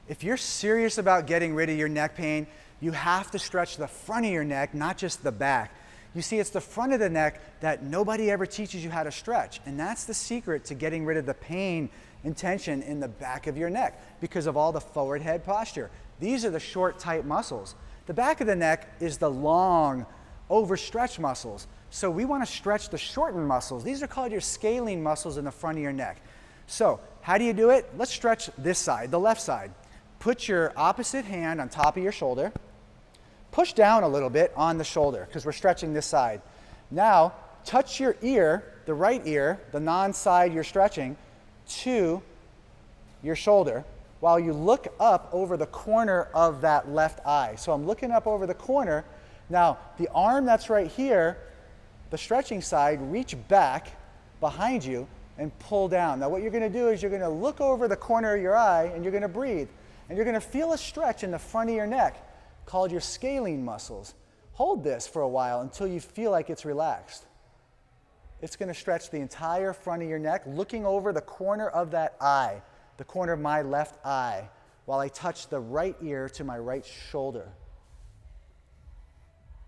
If you're serious about getting rid of your neck pain, you have to stretch the front of your neck, not just the back. You see, it's the front of the neck that nobody ever teaches you how to stretch, and that's the secret to getting rid of the pain and tension in the back of your neck because of all the forward head posture. These are the short, tight muscles. The back of the neck is the long, overstretched muscles. So we want to stretch the shortened muscles. These are called your scalene muscles in the front of your neck. So how do you do it? Let's stretch this side, the left side. Put your opposite hand on top of your shoulder. Push down a little bit on the shoulder because we're stretching this side. Now, touch your ear, the right ear, the non-side you're stretching, to your shoulder while you look up over the corner of that left eye. So I'm looking up over the corner. Now, the arm that's right here, the stretching side, reach back behind you and pull down. Now, what you're going to do is you're going to look over the corner of your eye and you're going to breathe. And you're going to feel a stretch in the front of your neck called your scalene muscles. Hold this for a while until you feel like it's relaxed. It's going to stretch the entire front of your neck, looking over the corner of that eye, the corner of my left eye, while I touch the right ear to my right shoulder.